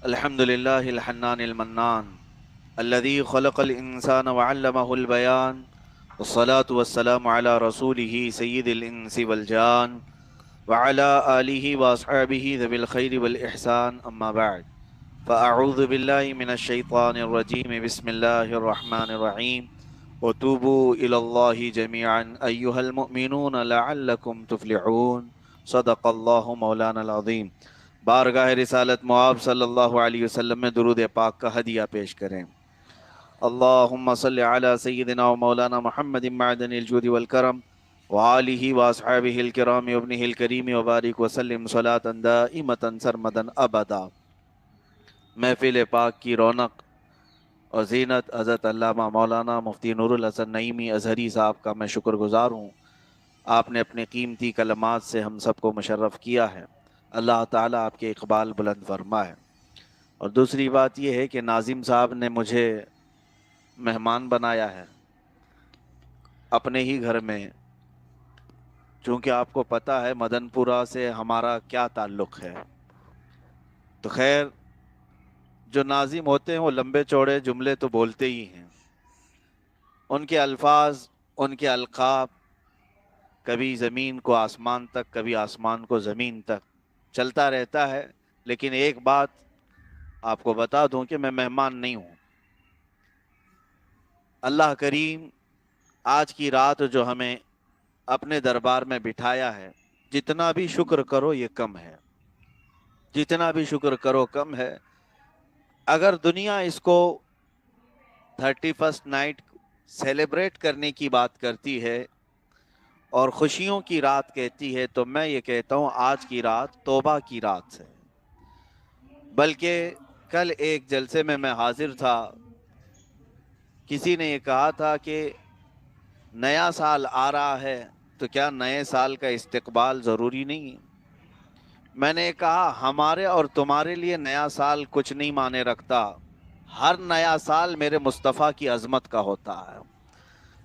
الحمد لله الحنان المنان الذي خلق الإنسان وعلمه البيان والصلاة والسلام على رسوله سيد الإنس والجان وعلى آله وأصحابه ذوي الخير والإحسان أما بعد فأعوذ بالله من الشيطان الرجيم بسم الله الرحمن الرحيم وتوبوا إلى الله جميعا أيها المؤمنون لعلكم تفلحون صدق الله مولانا العظيم۔ بارگاہ رسالت معاب صلی اللہ علیہ وسلم میں درود پاک کا ہدیہ پیش کریں۔ اللہم صلی علی سیدنا و مولانا محمد معدن الجود والکرم وآلہ واصحابہ الکرام وابنہ الکریم وبارک وسلم صلاة دائمتا سرمدا ابدا۔ محفل پاک کی رونق اور زینت حضرت علامہ مولانا مفتی نور الحسن نعیمی ازہری صاحب کا میں شکر گزار ہوں۔ آپ نے اپنے قیمتی کلمات سے ہم سب کو مشرف کیا ہے، اللہ تعالیٰ آپ کے اقبال بلند فرمائے۔ اور دوسری بات یہ ہے کہ ناظم صاحب نے مجھے مہمان بنایا ہے اپنے ہی گھر میں، چونکہ آپ کو پتہ ہے مدن پورہ سے ہمارا کیا تعلق ہے۔ تو خیر، جو ناظم ہوتے ہیں وہ لمبے چوڑے جملے تو بولتے ہی ہیں، ان کے الفاظ، ان کے القاب کبھی زمین کو آسمان تک، کبھی آسمان کو زمین تک چلتا رہتا ہے۔ لیکن ایک بات آپ کو بتا دوں کہ میں مہمان نہیں ہوں۔ اللہ کریم آج کی رات جو ہمیں اپنے دربار میں بٹھایا ہے، جتنا بھی شکر کرو یہ کم ہے، جتنا بھی شکر کرو کم ہے۔ اگر دنیا اس کو 31 نائٹ سیلیبریٹ کرنے کی بات کرتی ہے اور خوشیوں کی رات کہتی ہے، تو میں یہ کہتا ہوں آج کی رات توبہ کی رات ہے۔ بلکہ کل ایک جلسے میں حاضر تھا، کسی نے یہ کہا تھا کہ نیا سال آ رہا ہے تو کیا نئے سال کا استقبال ضروری نہیں ہے؟ میں نے کہا ہمارے اور تمہارے لیے نیا سال کچھ نہیں معنی رکھتا، ہر نیا سال میرے مصطفیٰ کی عظمت کا ہوتا ہے،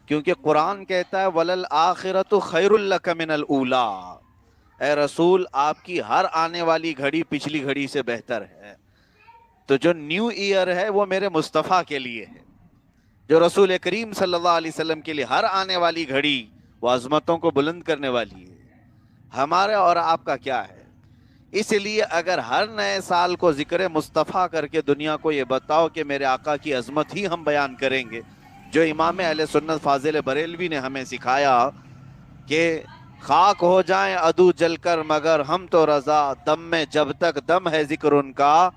کیونکہ قرآن کہتا ہے وَلَلْآخِرَةُ خَيْرٌ لَكَ مِنَ الْأُولَىٰ، اے رسول آپ کی ہر آنے والی گھڑی پچھلی گھڑی سے بہتر ہے۔ تو جو نیو ایئر ہے وہ میرے مصطفیٰ کے لیے ہے، جو رسول کریم صلی اللہ علیہ وسلم کے لیے ہر آنے والی گھڑی وہ عظمتوں کو بلند کرنے والی ہے۔ ہمارے اور آپ کا کیا ہے؟ اس لیے اگر ہر نئے سال کو ذکر مصطفیٰ کر کے دنیا کو یہ بتاؤ کہ میرے آقا کی عظمت ہی ہم بیان کریں گے، جو امام اہل سنت فاضل بریلوی نے ہمیں سکھایا کہ خاک ہو جائیں عدو جل کر مگر ہم تو رضا، دم میں جب تک دم ہے ذکر ان کا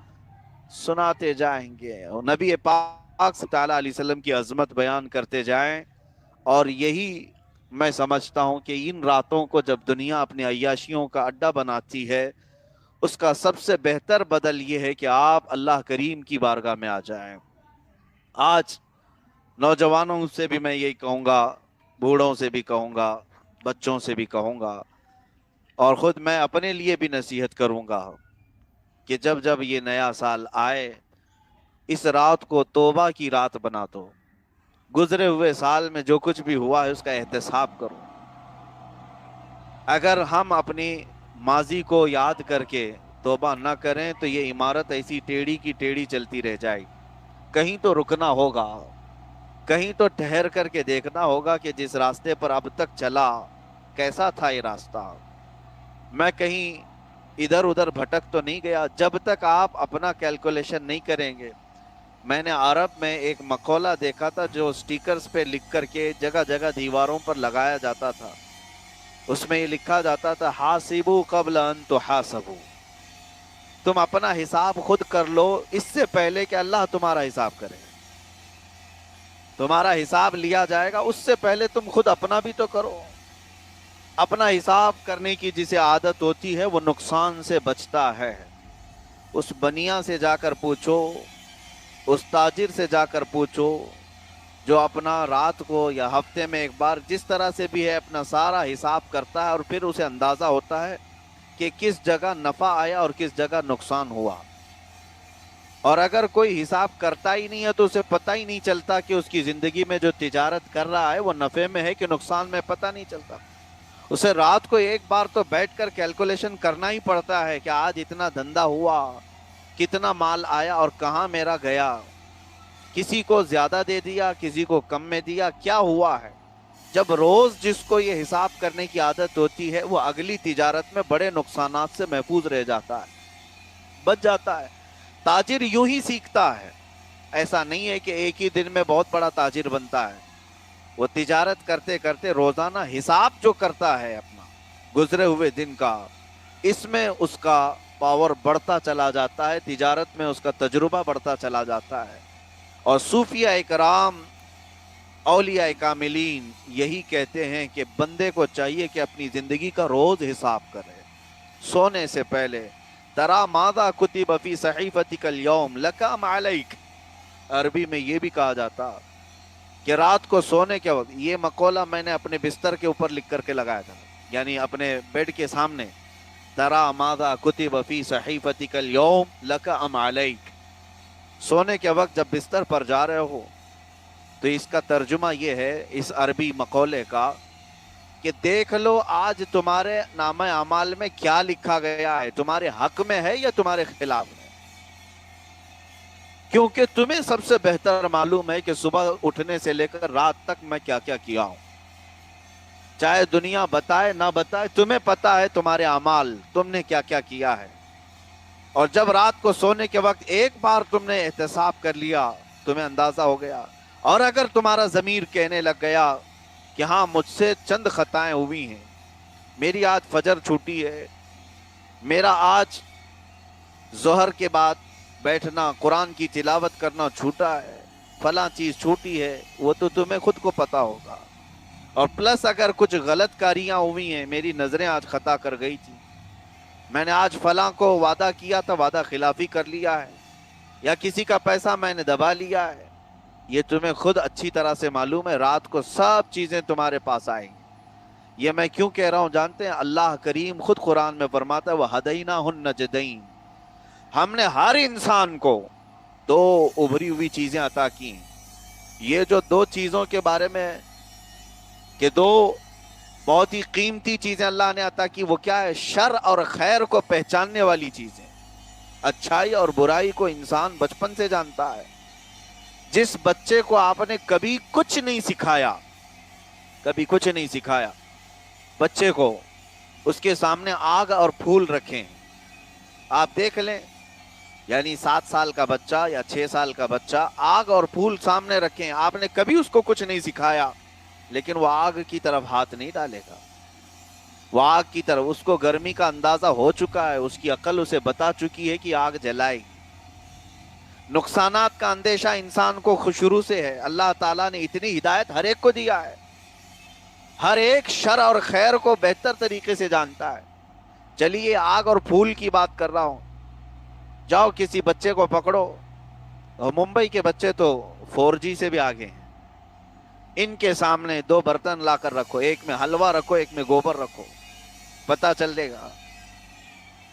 سناتے جائیں گے۔ اور نبی پاک صلی اللہ علیہ وسلم کی عظمت بیان کرتے جائیں۔ اور یہی میں سمجھتا ہوں کہ ان راتوں کو جب دنیا اپنے عیاشیوں کا اڈا بناتی ہے، اس کا سب سے بہتر بدل یہ ہے کہ آپ اللہ کریم کی بارگاہ میں آ جائیں۔ آج نوجوانوں سے بھی میں یہی کہوں گا، بوڑھوں سے بھی کہوں گا، بچوں سے بھی کہوں گا، اور خود میں اپنے لیے بھی نصیحت کروں گا کہ جب جب یہ نیا سال آئے، اس رات کو توبہ کی رات بنا دو۔ گزرے ہوئے سال میں جو کچھ بھی ہوا ہے اس کا احتساب کرو۔ اگر ہم اپنی ماضی کو یاد کر کے توبہ نہ کریں تو یہ عمارت ایسی ٹیڑھی کی ٹیڑھی چلتی رہ جائے گی۔ کہیں تو رکنا ہوگا، کہیں تو ٹھہر کر کے دیکھنا ہوگا کہ جس راستے پر اب تک چلا کیسا تھا یہ راستہ۔ میں کہیں ادھر ادھر بھٹک تو نہیں گیا۔ جب تک آپ اپنا کیلکولیشن نہیں کریں گے، میں نے عرب میں ایک مقولہ دیکھا تھا جو سٹیکرز پہ لکھ کر کے جگہ جگہ دیواروں پر لگایا جاتا تھا۔ اس میں یہ لکھا جاتا تھا حاسبو قبل ان تحاسبو، تم اپنا حساب خود کر لو اس سے پہلے کہ اللہ تمہارا حساب کرے۔ تمہارا حساب لیا جائے گا، اس سے پہلے تم خود اپنا بھی تو کرو۔ اپنا حساب کرنے کی جسے عادت ہوتی ہے وہ نقصان سے بچتا ہے۔ اس بنیا سے جا کر پوچھو، اس تاجر سے جا کر پوچھو جو اپنا رات کو یا ہفتے میں ایک بار جس طرح سے بھی ہے اپنا سارا حساب کرتا ہے، اور پھر اسے اندازہ ہوتا ہے کہ کس جگہ نفع آیا اور کس جگہ نقصان ہوا۔ اور اگر کوئی حساب کرتا ہی نہیں ہے تو اسے پتہ ہی نہیں چلتا کہ اس کی زندگی میں جو تجارت کر رہا ہے وہ نفع میں ہے کہ نقصان میں، پتہ نہیں چلتا۔ اسے رات کو ایک بار تو بیٹھ کر کیلکولیشن کرنا ہی پڑتا ہے کہ آج اتنا دھندا ہوا، کتنا مال آیا اور کہاں میرا گیا، کسی کو زیادہ دے دیا، کسی کو کم میں دیا، کیا ہوا ہے۔ جب روز جس کو یہ حساب کرنے کی عادت ہوتی ہے وہ اگلی تجارت میں بڑے نقصانات سے محفوظ رہ جاتا ہے، بچ جاتا ہے۔ تاجر یوں ہی سیکھتا ہے، ایسا نہیں ہے کہ ایک ہی دن میں بہت بڑا تاجر بنتا ہے۔ وہ تجارت کرتے کرتے روزانہ حساب جو کرتا ہے اپنا گزرے ہوئے دن کا، اس میں اس کا پاور بڑھتا چلا جاتا ہے، تجارت میں اس کا تجربہ بڑھتا چلا جاتا ہے۔ اور صوفیہ اکرام، اولیاء کاملین یہی کہتے ہیں کہ بندے کو چاہیے کہ اپنی زندگی کا روز حساب کرے سونے سے پہلے۔ ترا ماذا کتب فی صحیفتک اليوم لکام علیک، عربی میں یہ بھی کہا جاتا کہ رات کو سونے کے وقت، یہ مقولہ میں نے اپنے بستر کے اوپر لکھ کر کے لگایا تھا، یعنی اپنے بیڈ کے سامنے، ترا ماذا کتب فی صحیفتک اليوم لکام علیک۔ سونے کے وقت جب بستر پر جا رہے ہو تو اس کا ترجمہ یہ ہے اس عربی مقولے کا کہ دیکھ لو آج تمہارے نامہ اعمال میں کیا لکھا گیا ہے، تمہارے حق میں ہے یا تمہارے خلاف ہے، کیونکہ تمہیں سب سے بہتر معلوم ہے کہ صبح اٹھنے سے لے کر رات تک میں کیا کیا کیا ہوں، چاہے دنیا بتائے نہ بتائے، تمہیں پتا ہے تمہارے اعمال، تم نے کیا کیا کیا ہے۔ اور جب رات کو سونے کے وقت ایک بار تم نے احتساب کر لیا، تمہیں اندازہ ہو گیا، اور اگر تمہارا ضمیر کہنے لگ گیا کہ ہاں مجھ سے چند خطائیں ہوئی ہیں، میری آج فجر چھوٹی ہے، میرا آج ظہر کے بعد بیٹھنا قرآن کی تلاوت کرنا چھوٹا ہے، فلاں چیز چھوٹی ہے، وہ تو تمہیں خود کو پتا ہوگا۔ اور پلس اگر کچھ غلط کاریاں ہوئی ہیں، میری نظریں آج خطا کر گئی تھی، میں نے آج فلاں کو وعدہ کیا تھا، وعدہ خلافی کر لیا ہے، یا کسی کا پیسہ میں نے دبا لیا ہے، یہ تمہیں خود اچھی طرح سے معلوم ہے۔ رات کو سب چیزیں تمہارے پاس آئیں گی۔ یہ میں کیوں کہہ رہا ہوں جانتے ہیں؟ اللہ کریم خود قرآن میں فرماتا ہے وَهَدَيْنَاهُ النَّجْدَيْنِ، ہم نے ہر انسان کو دو ابھری ہوئی چیزیں عطا کی ہیں۔ یہ جو دو چیزوں کے بارے میں کہ دو بہت ہی قیمتی چیزیں اللہ نے عطا کی، وہ کیا ہے؟ شر اور خیر کو پہچاننے والی چیزیں۔ اچھائی اور برائی کو انسان بچپن سے جانتا ہے۔ جس بچے کو آپ نے کبھی کچھ نہیں سکھایا، کبھی کچھ نہیں سکھایا، بچے کو اس کے سامنے آگ اور پھول رکھیں، آپ دیکھ لیں، یعنی 7 سال کا بچہ یا 6 سال کا بچہ، آگ اور پھول سامنے رکھیں، آپ نے کبھی اس کو کچھ نہیں سکھایا، لیکن وہ آگ کی طرف ہاتھ نہیں ڈالے گا، وہ آگ کی طرف، اس کو گرمی کا اندازہ ہو چکا ہے، اس کی عقل اسے بتا چکی ہے کہ آگ جلائے گی۔ نقصانات کا اندیشہ انسان کو شروع سے ہے، اللہ تعالیٰ نے اتنی ہدایت ہر ایک کو دیا ہے، ہر ایک شر اور خیر کو بہتر طریقے سے جانتا ہے۔ چلیے آگ اور پھول کی بات کر رہا ہوں، جاؤ کسی بچے کو پکڑو، ممبئی کے بچے تو 4G سے بھی آگے ہیں، ان کے سامنے 2 برتن لا کر رکھو، ایک میں حلوہ رکھو ایک میں گوبر رکھو، پتہ چل دے گا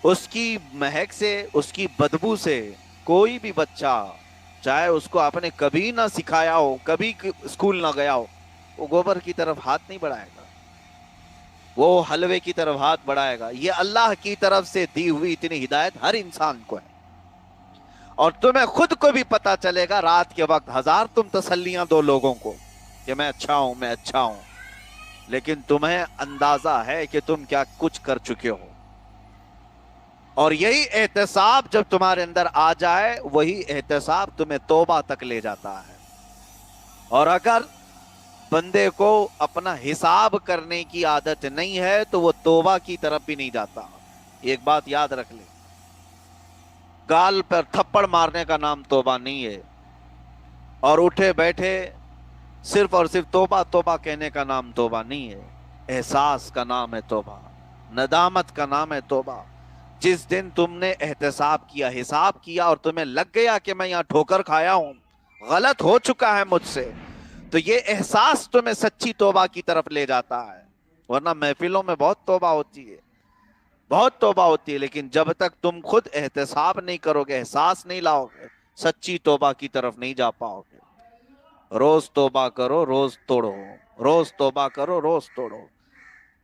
اس کی مہک سے، اس کی بدبو سے کوئی بھی بچہ، چاہے اس کو آپ نے کبھی نہ سکھایا ہو، کبھی اسکول نہ گیا ہو، وہ گوبر کی طرف ہاتھ نہیں بڑھائے گا، وہ حلوے کی طرف ہاتھ بڑھائے گا۔ یہ اللہ کی طرف سے دی ہوئی اتنی ہدایت ہر انسان کو ہے، اور تمہیں خود کو بھی پتا چلے گا رات کے وقت۔ ہزار تم تسلیاں دو لوگوں کو کہ میں اچھا ہوں میں اچھا ہوں، لیکن تمہیں اندازہ ہے کہ تم کیا کچھ کر چکے ہو۔ اور یہی احتساب جب تمہارے اندر آ جائے، وہی احتساب تمہیں توبہ تک لے جاتا ہے۔ اور اگر بندے کو اپنا حساب کرنے کی عادت نہیں ہے تو وہ توبہ کی طرف بھی نہیں جاتا۔ ایک بات یاد رکھ لیں، گال پر تھپڑ مارنے کا نام توبہ نہیں ہے، اور اٹھے بیٹھے صرف اور صرف توبہ توبہ کہنے کا نام توبہ نہیں ہے۔ احساس کا نام ہے توبہ، ندامت کا نام ہے توبہ۔ جس دن تم نے احتساب کیا، حساب کیا، اور تمہیں لگ گیا کہ میں یہاں ٹھوکر کھایا ہوں، غلط ہو چکا ہے مجھ سے، تو یہ احساس تمہیں سچی توبہ کی طرف لے جاتا ہے۔ ورنہ محفلوں میں بہت توبہ ہوتی ہے، بہت توبہ ہوتی ہے، لیکن جب تک تم خود احتساب نہیں کرو گے، احساس نہیں لاؤ گے، سچی توبہ کی طرف نہیں جا پاؤ گے۔ روز توبہ کرو روز توڑو، روز توبہ کرو روز توڑو،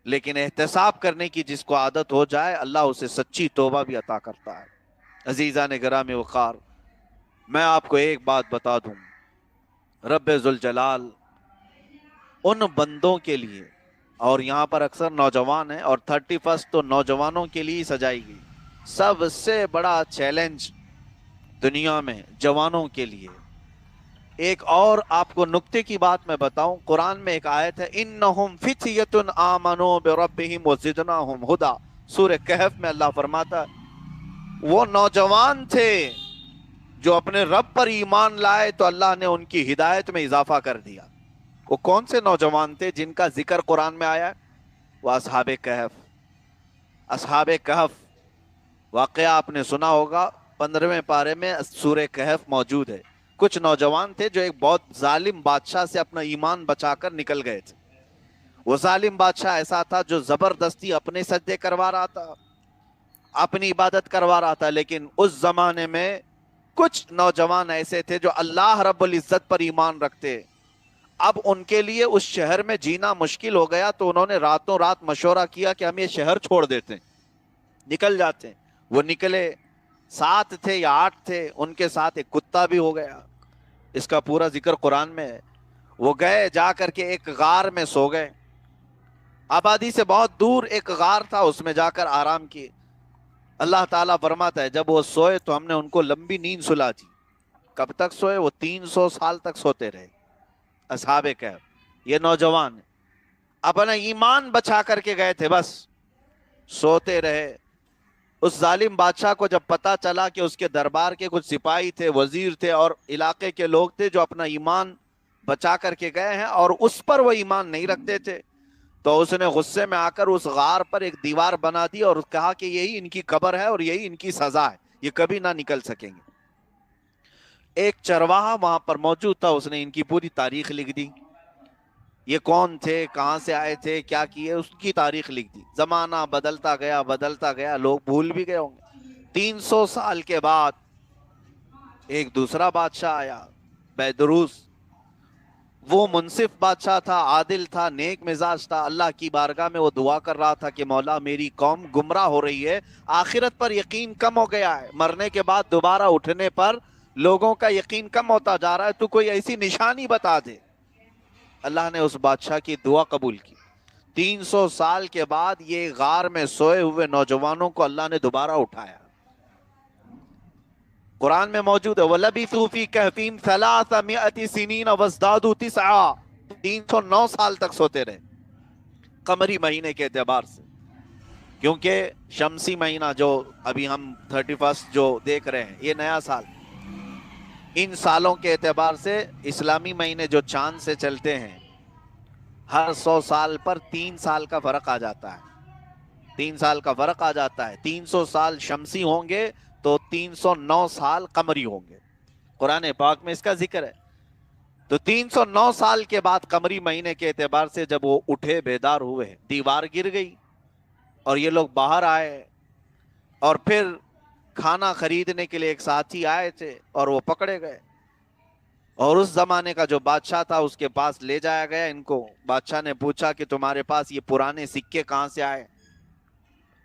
لیکن احتساب کرنے کی جس کو عادت ہو جائے، اللہ اسے سچی توبہ بھی عطا کرتا ہے۔ عزیزان گرامی وقار، میں آپ کو ایک بات بتا دوں، رب ذوالجلال ان بندوں کے لیے، اور یہاں پر اکثر نوجوان ہیں اور 31 تو نوجوانوں کے لیے سجائی گئی، سب سے بڑا چیلنج دنیا میں جوانوں کے لیے۔ ایک اور آپ کو نکتے کی بات میں بتاؤں، قرآن میں ایک آیت ہے انہم فتیۃ آمنوا بربہم وزدناہم ہدی، سورہ کہف میں اللہ فرماتا ہے وہ نوجوان تھے جو اپنے رب پر ایمان لائے تو اللہ نے ان کی ہدایت میں اضافہ کر دیا۔ وہ کون سے نوجوان تھے جن کا ذکر قرآن میں آیا ہے؟ وہ اصحاب کہف۔ اصحاب کہف واقعہ آپ نے سنا ہوگا، 15ویں پارے میں سورہ کہف موجود ہے۔ کچھ نوجوان تھے جو ایک بہت ظالم بادشاہ سے اپنا ایمان بچا کر نکل گئے تھے۔ وہ ظالم بادشاہ ایسا تھا جو زبردستی اپنے سجدے کروا رہا تھا، اپنی عبادت کروا رہا تھا، لیکن اس زمانے میں کچھ نوجوان ایسے تھے جو اللہ رب العزت پر ایمان رکھتے۔ اب ان کے لیے اس شہر میں جینا مشکل ہو گیا تو انہوں نے راتوں رات مشورہ کیا کہ ہم یہ شہر چھوڑ دیتے ہیں، نکل جاتے ہیں۔ وہ نکلے، 7 تھے یا 8 تھے، ان کے ساتھ ایک کتا بھی ہو گیا، اس کا پورا ذکر قرآن میں ہے۔ وہ گئے، جا کر کے ایک غار میں سو گئے، آبادی سے بہت دور ایک غار تھا، اس میں جا کر آرام کیے۔ اللہ تعالیٰ فرماتا ہے جب وہ سوئے تو ہم نے ان کو لمبی نیند سلا دی۔ کب تک سوئے؟ وہ 300 سال تک سوتے رہے۔ اصحاب کہف یہ نوجوان اپنا ایمان بچا کر کے گئے تھے، بس سوتے رہے۔ اس ظالم بادشاہ کو جب پتا چلا کہ اس کے دربار کے کچھ سپاہی تھے، وزیر تھے اور علاقے کے لوگ تھے جو اپنا ایمان بچا کر کے گئے ہیں اور اس پر وہ ایمان نہیں رکھتے تھے، تو اس نے غصے میں آ کر اس غار پر ایک دیوار بنا دی اور کہا کہ یہی ان کی قبر ہے اور یہی ان کی سزا ہے، یہ کبھی نہ نکل سکیں گے۔ ایک چرواہا وہاں پر موجود تھا، اس نے ان کی پوری تاریخ لکھ دی، یہ کون تھے، کہاں سے آئے تھے، کیا کیے، اس کی تاریخ لکھ دی۔ زمانہ بدلتا گیا، لوگ بھول بھی گئے ہوں گے۔ 300 سال کے بعد ایک دوسرا بادشاہ آیا، بیدروس۔ وہ منصف بادشاہ تھا، عادل تھا، نیک مزاج تھا۔ اللہ کی بارگاہ میں وہ دعا کر رہا تھا کہ مولا میری قوم گمراہ ہو رہی ہے، آخرت پر یقین کم ہو گیا ہے، مرنے کے بعد دوبارہ اٹھنے پر لوگوں کا یقین کم ہوتا جا رہا ہے، تو کوئی ایسی نشانی بتا دے۔ اللہ نے اس بادشاہ کی دعا قبول کی۔ 300 سال کے بعد یہ غار میں سوئے ہوئے نوجوانوں کو اللہ نے دوبارہ اٹھایا۔ قرآن میں موجود ہے وَلَبِثُوا فِي كَهْفِهِمْ 300 سِنِينَ وَازْدَادُوا 9 309 سال تک سوتے رہے، قمری مہینے کے اعتبار سے، کیونکہ شمسی مہینہ جو ابھی ہم 31 جو دیکھ رہے ہیں یہ نیا سال، ان سالوں کے اعتبار سے اسلامی مہینے جو چاند سے چلتے ہیں ہر 100 سال پر 3 سال کا فرق آ جاتا ہے، 3 سال کا فرق آ جاتا ہے۔ 300 سال شمسی ہوں گے تو 309 سال قمری ہوں گے، قرآن پاک میں اس کا ذکر ہے۔ تو 309 سال کے بعد قمری مہینے کے اعتبار سے جب وہ اٹھے، بیدار ہوئے، دیوار گر گئی اور یہ لوگ باہر آئے، اور پھر کھانا خریدنے کے لیے ایک ساتھی آئے تھے اور وہ پکڑے گئے، اور اس زمانے کا جو بادشاہ تھا اس کے پاس لے جایا گیا ان کو۔ بادشاہ نے پوچھا کہ تمہارے پاس یہ پرانے سکے کہاں سے آئے؟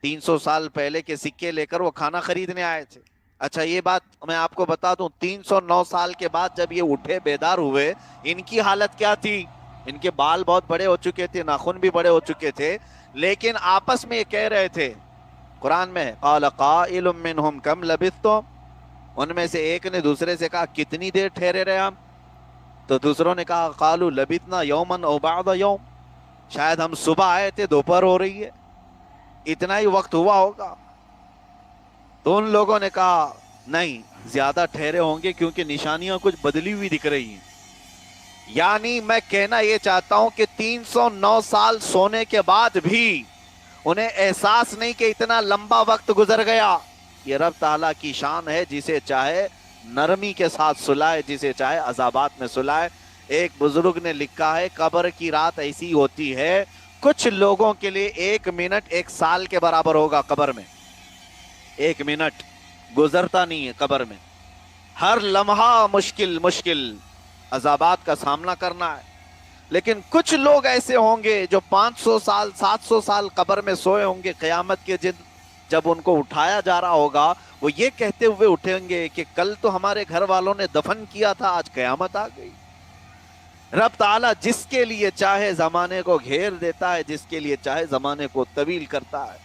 300 سال پہلے کے سکے لے کر وہ کھانا خریدنے آئے تھے۔ اچھا یہ بات میں آپ کو بتا دوں، 309 سال کے بعد جب یہ اٹھے، بیدار ہوئے، ان کی حالت کیا تھی؟ ان کے بال بہت بڑے ہو چکے تھے، ناخن بھی بڑے ہو چکے تھے، لیکن آپس میں یہ کہہ رہے تھے، قرآن میں قال قائل منہم کم لبثتم، ان میں سے ایک نے دوسرے سے کہا کتنی دیر ٹھہرے رہے ہم؟ تو دوسروں نے کہا قالوا لبثنا یوما او بعض یوم، شاید ہم صبح آئے تھے، دوپہر ہو رہی ہے، اتنا ہی وقت ہوا ہوگا۔ تو ان لوگوں نے کہا نہیں، زیادہ ٹھہرے ہوں گے کیونکہ نشانیاں کچھ بدلی ہوئی دکھ رہی ہیں۔ یعنی میں کہنا یہ چاہتا ہوں کہ 309 سال سونے کے بعد بھی انہیں احساس نہیں کہ اتنا لمبا وقت گزر گیا۔ یہ رب تعالیٰ کی شان ہے، جسے چاہے نرمی کے ساتھ سلائے، جسے چاہے عذابات میں سلائے۔ ایک بزرگ نے لکھا ہے قبر کی رات ایسی ہوتی ہے، کچھ لوگوں کے لیے 1 منٹ 1 سال کے برابر ہوگا۔ قبر میں 1 منٹ گزرتا نہیں ہے، قبر میں ہر لمحہ مشکل عذابات کا سامنا کرنا ہے۔ لیکن کچھ لوگ ایسے ہوں گے جو 500 سال 700 سال قبر میں سوئے ہوں گے، قیامت کے دن جب ان کو اٹھایا جا رہا ہوگا وہ یہ کہتے ہوئے اٹھیں گے کہ کل تو ہمارے گھر والوں نے دفن کیا تھا، آج قیامت آ گئی۔ رب تعالیٰ جس کے لیے چاہے زمانے کو گھیر دیتا ہے، جس کے لیے چاہے زمانے کو طویل کرتا ہے۔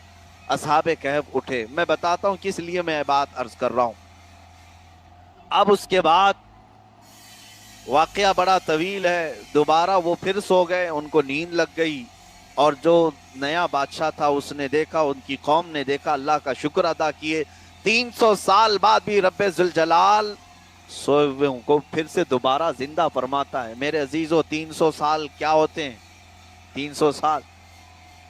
اصحاب کہف اٹھے۔ میں بتاتا ہوں کس لیے میں یہ بات عرض کر رہا ہوں۔ اب اس کے بعد واقعہ بڑا طویل ہے، دوبارہ وہ پھر سو گئے، ان کو نیند لگ گئی، اور جو نیا بادشاہ تھا اس نے دیکھا، ان کی قوم نے دیکھا، اللہ کا شکر ادا کیے۔ 300 سال بعد بھی رب ذوالجلال سوئے ہوئے کو پھر سے دوبارہ زندہ فرماتا ہے۔ میرے عزیزو 300 سال کیا ہوتے ہیں؟ 300 سال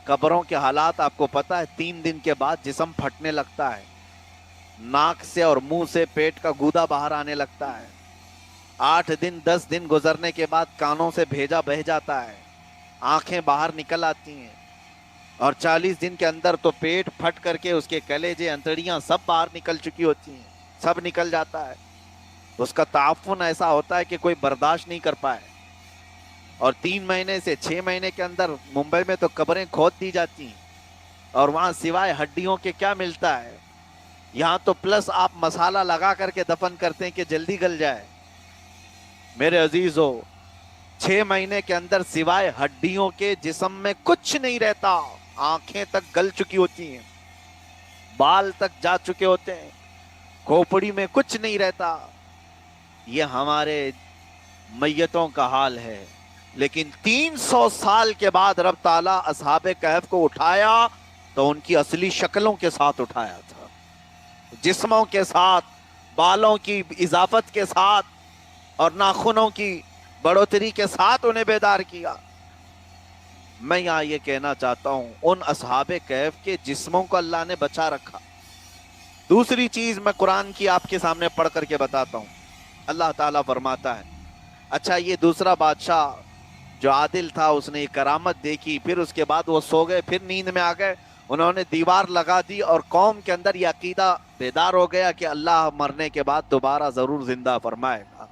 قبروں کے حالات آپ کو پتا ہے۔ 3 دن کے بعد جسم پھٹنے لگتا ہے، ناک سے اور منہ سے پیٹ کا گودا باہر آنے لگتا ہے۔ 8 دن 10 دن گزرنے کے بعد کانوں سے بھیجا بہ جاتا ہے، آنکھیں باہر نکل آتی ہیں، اور 40 دن کے اندر تو پیٹ پھٹ کر کے اس کے کلیجے انتڑیاں سب باہر نکل چکی ہوتی ہیں، سب نکل جاتا ہے۔ اس کا تعفن ایسا ہوتا ہے کہ کوئی برداشت نہیں کر پائے، اور 3 مہینے سے 6 مہینے کے اندر ممبئی میں تو قبریں کھود دی جاتی ہیں، اور وہاں سوائے ہڈیوں کے کیا ملتا ہے؟ یہاں تو پلس آپ مسالہ لگا کر کے دفن کرتے ہیں کہ جلدی گل جائے۔ میرے عزیزو 6 مہینے کے اندر سوائے ہڈیوں کے جسم میں کچھ نہیں رہتا، آنکھیں تک گل چکی ہوتی ہیں، بال تک جا چکے ہوتے ہیں، کھوپڑی میں کچھ نہیں رہتا۔ یہ ہمارے میتوں کا حال ہے۔ لیکن 300 سال کے بعد رب تعالیٰ اصحاب کہف کو اٹھایا تو ان کی اصلی شکلوں کے ساتھ اٹھایا تھا، جسموں کے ساتھ، بالوں کی اضافت کے ساتھ، اور ناخنوں کی بڑھوتری کے ساتھ انہیں بیدار کیا۔ میں یہاں یہ کہنا چاہتا ہوں ان اصحاب کہف کے جسموں کو اللہ نے بچا رکھا۔ دوسری چیز میں قرآن کی آپ کے سامنے پڑھ کر کے بتاتا ہوں۔ اللہ تعالیٰ فرماتا ہے، اچھا یہ دوسرا بادشاہ جو عادل تھا اس نے یہ کرامت دیکھی، پھر اس کے بعد وہ سو گئے، پھر نیند میں آ گئے، انہوں نے دیوار لگا دی، اور قوم کے اندر یہ عقیدہ بیدار ہو گیا کہ اللہ مرنے کے بعد دوبارہ ضرور زندہ فرمائے گا۔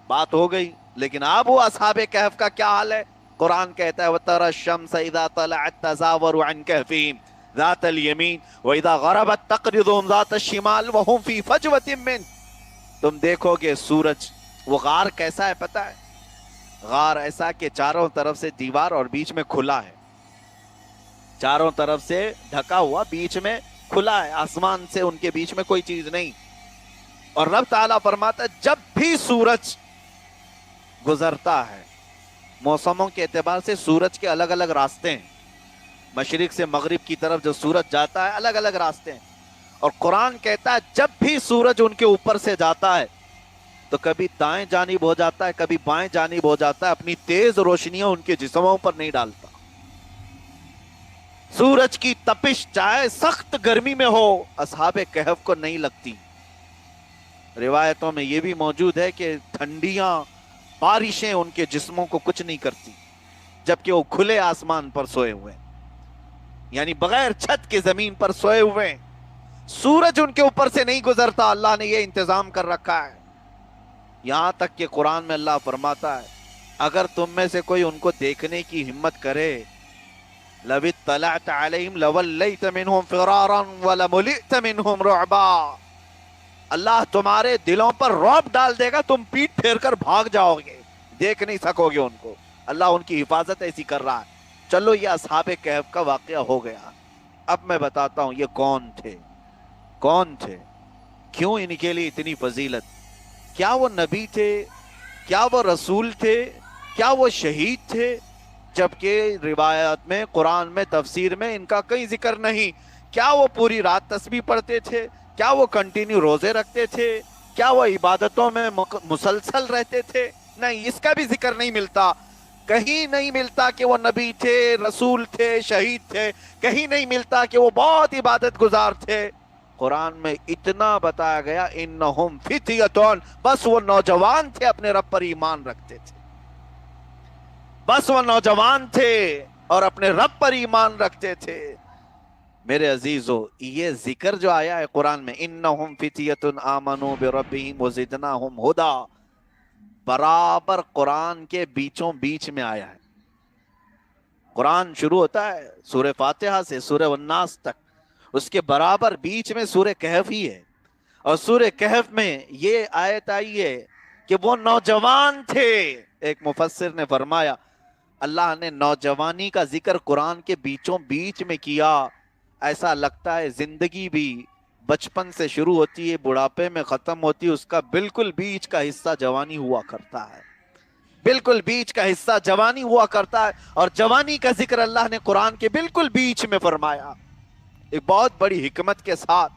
بات ہو گئی۔ لیکن اب وہ اصحاب کہف کا کیا حال ہے؟ قرآن کہتا ہے وَتَرَى الشَّمْسَ إِذَا طَلَعَتْ تَزَاوَرُ عَنْ كَهْفِهِمْ ذَاتَ الْيَمِينِ وَإِذَا غَرَبَتْ تَقْرِضُهُمْ ذَاتَ الشِّمَالِ وَهُمْ فِي فَجْوَةٍ مِّنْهُ۔ تم دیکھو کہ سورج، وہ غار کیسا ہے پتہ ہے؟ غار ایسا کہ چاروں طرف سے دیوار اور بیچ میں کھلا ہے، چاروں طرف سے ڈھکا ہوا، بیچ میں کھلا ہے، آسمان سے ان کے بیچ میں کوئی چیز نہیں۔ اور رب تعالیٰ فرماتا ہے جب بھی سورج گزرتا ہے، موسموں کے اعتبار سے سورج کے الگ الگ راستے ہیں، مشرق سے مغرب کی طرف جو سورج جاتا ہے الگ الگ راستے ہیں، اور قرآن کہتا ہے جب بھی سورج ان کے اوپر سے جاتا ہے تو کبھی دائیں جانب ہو جاتا ہے، کبھی بائیں جانب ہو جاتا ہے، اپنی تیز روشنیاں ان کے جسموں پر نہیں ڈالتا۔ سورج کی تپش چاہے سخت گرمی میں ہو اصحاب کہف کو نہیں لگتی۔ روایتوں میں یہ بھی موجود ہے کہ ٹھنڈیاں، بارشیں ان کے جسموں کو کچھ نہیں کرتی، جبکہ وہ کھلے آسمان پر سوئے ہوئے، یعنی بغیر چھت کے زمین پر سوئے ہوئے، سورج ان کے اوپر سے نہیں گزرتا۔ اللہ نے یہ انتظام کر رکھا ہے، یہاں تک کہ قرآن میں اللہ فرماتا ہے اگر تم میں سے کوئی ان کو دیکھنے کی ہمت کرے لَوِ اطَّلَعْتَ عَلَيْهِمْ لَوَلَّيْتَ مِنْهُمْ فِرَارًا وَلَمُلِئْتَ مِنْهُمْ رُعْبًا۔ اللہ تمہارے دلوں پر رعب ڈال دے گا، تم پیٹ پھیر کر بھاگ جاؤ گے، دیکھ نہیں سکو گے ان کو۔ اللہ ان کی حفاظت ایسی کر رہا ہے۔ چلو یہ اصحاب کہف کا واقعہ ہو گیا۔ اب میں بتاتا ہوں یہ کون تھے، کون تھے، کیوں ان کے لیے اتنی فضیلت؟ کیا وہ نبی تھے؟ کیا وہ رسول تھے؟ کیا وہ شہید تھے؟ جبکہ روایات میں، قرآن میں، تفسیر میں ان کا کہیں ذکر نہیں۔ کیا وہ پوری رات تسبیح پڑھتے تھے؟ کیا وہ کنٹینیو روزے رکھتے تھے؟ کیا وہ عبادتوں میں مسلسل رہتے تھے؟ نہیں، اس کا بھی ذکر نہیں ملتا۔ کہیں نہیں ملتا کہ وہ نبی تھے، رسول تھے، شہید تھے، کہیں نہیں ملتا کہ وہ بہت عبادت گزار تھے۔ قرآن میں اتنا بتایا گیا انہم فتیۃ، بس وہ نوجوان تھے، اپنے رب پر ایمان رکھتے تھے، بس وہ نوجوان تھے اور اپنے رب پر ایمان رکھتے تھے۔ میرے عزیزو یہ ذکر جو آیا ہے قرآن میں انہم فتیۃ آمنوا بربہم وزدناہم ہدی، برابر قرآن کے بیچوں بیچ میں آیا ہے۔ قرآن شروع ہوتا ہے سورہ فاتحہ سے سورہ الناس تک، اس کے برابر بیچ میں سورہ کہف ہی ہے، اور سورہ کہف میں یہ آیت آئی ہے کہ وہ نوجوان تھے۔ ایک مفسر نے فرمایا اللہ نے نوجوانی کا ذکر قرآن کے بیچوں بیچ میں کیا، ایسا لگتا ہے زندگی بھی بچپن سے شروع ہوتی ہے، بڑھاپے میں ختم ہوتی ہے، اس کا بالکل بیچ کا حصہ جوانی ہوا کرتا ہے، بالکل بیچ کا حصہ جوانی ہوا کرتا ہے، اور جوانی کا ذکر اللہ نے قرآن کے بالکل بیچ میں فرمایا، ایک بہت بڑی حکمت کے ساتھ۔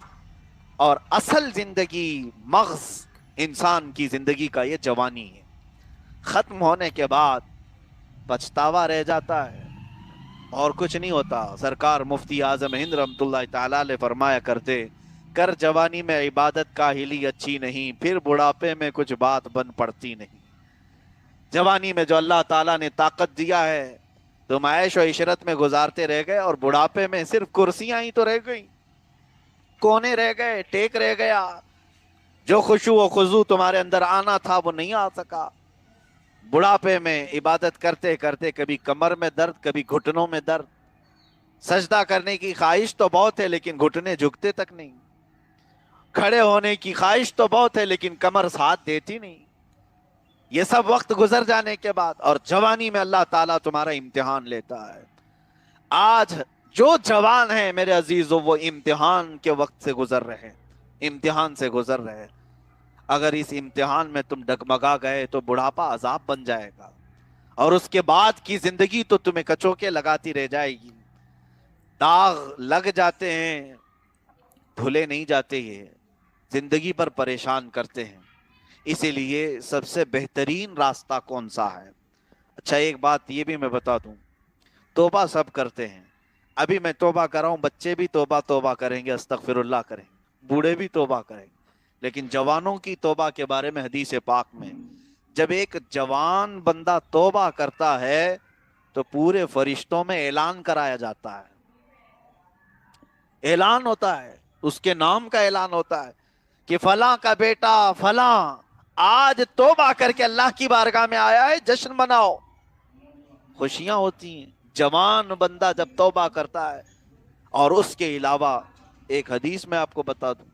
اور اصل زندگی، مغز انسان کی زندگی کا یہ جوانی ہے، ختم ہونے کے بعد پچھتاوا رہ جاتا ہے اور کچھ نہیں ہوتا۔ سرکار مفتی اعظم ہند رحمۃ اللہ تعالی علیہ فرمایا کرتے، کر جوانی میں عبادت کاہلی اچھی نہیں، پھر بڑھاپے میں کچھ بات بن پڑتی نہیں۔ جوانی میں جو اللہ تعالیٰ نے طاقت دیا ہے تم عیش و عشرت میں گزارتے رہ گئے، اور بڑھاپے میں صرف کرسیاں ہی تو رہ گئی، کونے رہ گئے، ٹیک رہ گیا، جو خشوع و خضوع تمہارے اندر آنا تھا وہ نہیں آ سکا۔ بڑھاپے میں عبادت کرتے کرتے کبھی کمر میں درد، کبھی گھٹنوں میں درد، سجدہ کرنے کی خواہش تو بہت ہے لیکن گھٹنے جھکتے تک نہیں، کھڑے ہونے کی خواہش تو بہت ہے لیکن کمر ساتھ دیتی نہیں۔ یہ سب وقت گزر جانے کے بعد، اور جوانی میں اللہ تعالیٰ تمہارا امتحان لیتا ہے۔ آج جو جوان ہیں میرے عزیزو، وہ امتحان کے وقت سے گزر رہے ہیں، امتحان سے گزر رہے ہیں۔ اگر اس امتحان میں تم ڈگمگا گئے تو بڑھاپا عذاب بن جائے گا، اور اس کے بعد کی زندگی تو تمہیں کچوکے لگاتی رہ جائے گی۔ داغ لگ جاتے ہیں، دھلے نہیں جاتے، یہ زندگی پر پریشان کرتے ہیں۔ اسی لیے سب سے بہترین راستہ کون سا ہے؟ اچھا ایک بات یہ بھی میں بتا دوں، توبہ سب کرتے ہیں، ابھی میں توبہ کر رہا ہوں، بچے بھی توبہ کریں گے، استغفر اللہ کریں گے، بوڑھے بھی توبہ کریں گے، لیکن جوانوں کی توبہ کے بارے میں حدیث پاک میں، جب ایک جوان بندہ توبہ کرتا ہے تو پورے فرشتوں میں اعلان کرایا جاتا ہے، اعلان ہوتا ہے، اس کے نام کا اعلان ہوتا ہے کہ فلاں کا بیٹا فلاں آج توبہ کر کے اللہ کی بارگاہ میں آیا ہے، جشن مناؤ، خوشیاں ہوتی ہیں۔ جوان بندہ جب توبہ کرتا ہے، اور اس کے علاوہ ایک حدیث میں آپ کو بتا دوں،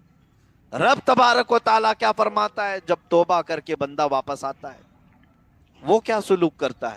رب تبارک و تعالیٰ کیا فرماتا ہے جب توبہ کر کے بندہ واپس آتا ہے، وہ کیا سلوک کرتا ہے؟